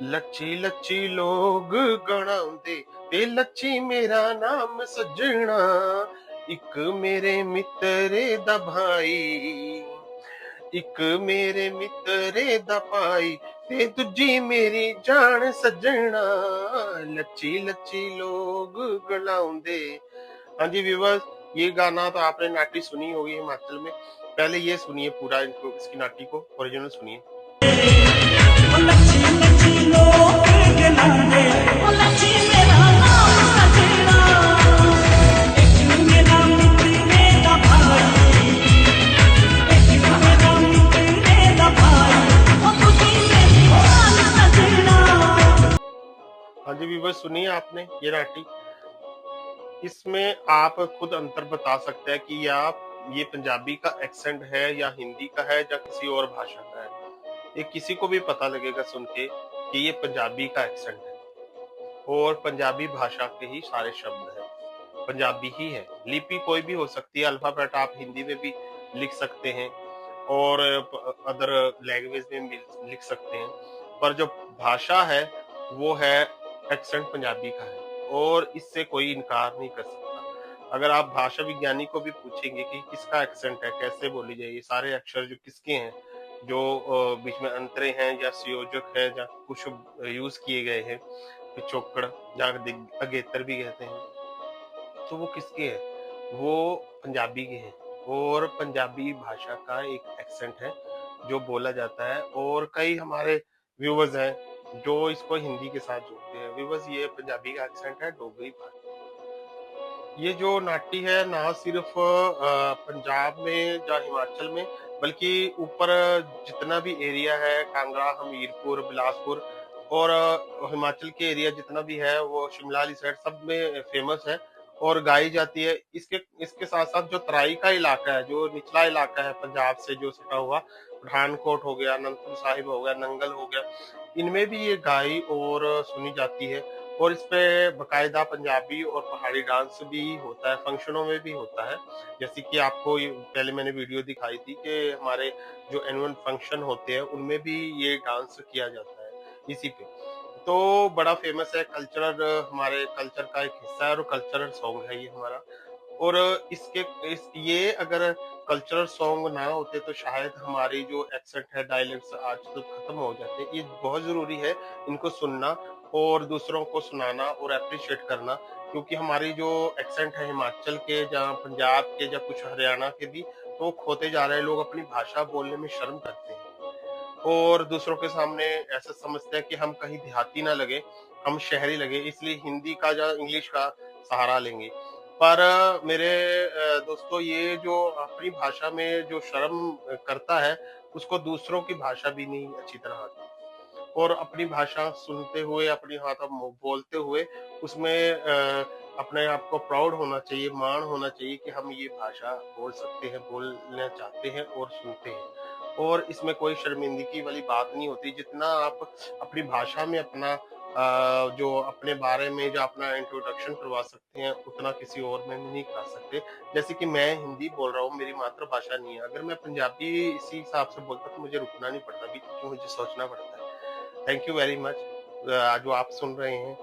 लच्छी लच्छी लोग गणाउंदे ते लच्छी मेरा नाम सज्जणा, एक मेरे मित्रे दा भाई, एक मेरे मित्रे दा भाई ते दूजी मेरी जान सज्जणा, लच्छी लच्छी लोग गलाउंदे। हाँ जी व्यूअर्स, ये गाना तो आपने नाटी सुनी होगी हिमाचल में। पहले ये सुनिए पूरा इनको, इसकी नाटी को ओरिजिनल सुनिए। हाँ जी व्यूअर्स, सुनिए आपने ये नाटी। इसमें आप खुद अंतर बता सकते हैं कि या ये पंजाबी का एक्सेंट है या हिंदी का है या किसी और भाषा का है। ये किसी को भी पता लगेगा सुन के कि ये पंजाबी का एक्सेंट है और पंजाबी भाषा के ही सारे शब्द हैं, पंजाबी ही है। लिपि कोई भी हो सकती है, अल्फाबेट आप हिंदी में भी लिख सकते हैं और अदर लैंग्वेज में भी लिख सकते हैं, पर जो भाषा है वो है एक्सेंट पंजाबी का है और इससे कोई इनकार नहीं कर सकता। अगर आप भाषा विज्ञानी को भी पूछेंगे कि किसका एक्सेंट है, कैसे बोली जाए, ये सारे अक्षर जो किसके हैं, जो बीच में अंतरे हैं या संयोजक है या कुछ यूज किए गए हैं, पिछोकड़ या अगेतर भी कहते हैं, तो वो किसके हैं? वो पंजाबी के हैं और पंजाबी भाषा का एक एक्सेंट है जो बोला जाता है। और कई हमारे व्यूवर्स हैं जो इसको हिंदी के साथ जोड़ते हैं। व्यूवर्स, ये पंजाबी का एक्सेंट है, डोगरी भाषा। ये जो नाटी है ना सिर्फ पंजाब में या हिमाचल में, बल्कि ऊपर जितना भी एरिया है, कांगड़ा, हमीरपुर, बिलासपुर और हिमाचल के एरिया जितना भी है, वो शिमला वाली साइड, सब में फेमस है और गाई जाती है। इसके इसके साथ साथ जो तराई का इलाका है, जो निचला इलाका है पंजाब से जो सटा हुआ, पठानकोट हो गया, अनंतपुर साहिब हो गया, नंगल हो गया, इनमें भी ये गाई और सुनी जाती है और इस पे बकायदा पंजाबी और पहाड़ी डांस भी होता है, फंक्शनों में भी होता है। जैसे कि आपको पहले मैंने वीडियो दिखाई थी कि हमारे जो एनुअल फंक्शन होते हैं उनमें भी ये डांस किया जाता है इसी पे। तो बड़ा फेमस है, कल्चरल, हमारे कल्चर का एक हिस्सा है और कल्चरल सॉन्ग है ये हमारा। और ये अगर कल्चरल सॉन्ग ना होते तो शायद हमारी जो एक्सेंट है, डायलेक्ट्स आज तो खत्म हो जाते। ये बहुत जरूरी है इनको सुनना और दूसरों को सुनाना और अप्रिशिएट करना, क्योंकि हमारी जो एक्सेंट है हिमाचल के, जहाँ पंजाब के या कुछ हरियाणा के भी, तो खोते जा रहे हैं। लोग अपनी भाषा बोलने में शर्म करते हैं और दूसरों के सामने ऐसा समझते हैं कि हम कहीं देहाती ना लगे, हम शहरी लगे, इसलिए हिंदी का या इंग्लिश का सहारा लेंगे। पर मेरे दोस्तों, ये जो अपनी भाषा में जो शर्म करता है, उसको दूसरों की भाषा भी नहीं अच्छी तरह आती। और अपनी भाषा सुनते हुए, अपनी बोलते हुए, उसमें अपने आप को प्राउड होना चाहिए, मान होना चाहिए कि हम ये भाषा बोल सकते हैं, बोलना चाहते हैं और सुनते हैं। और इसमें कोई शर्मिंदगी वाली बात नहीं होती। जितना आप अपनी भाषा में अपना जो अपने बारे में जो अपना इंट्रोडक्शन करवा सकते हैं, उतना किसी और में नहीं करा सकते। जैसे कि मैं हिंदी बोल रहा हूँ, मेरी मातृभाषा नहीं है, अगर मैं पंजाबी इसी हिसाब से बोलता तो मुझे रुकना नहीं पड़ता, भी क्योंकि मुझे सोचना पड़ता है। थैंक यू वेरी मच जो आप सुन रहे हैं।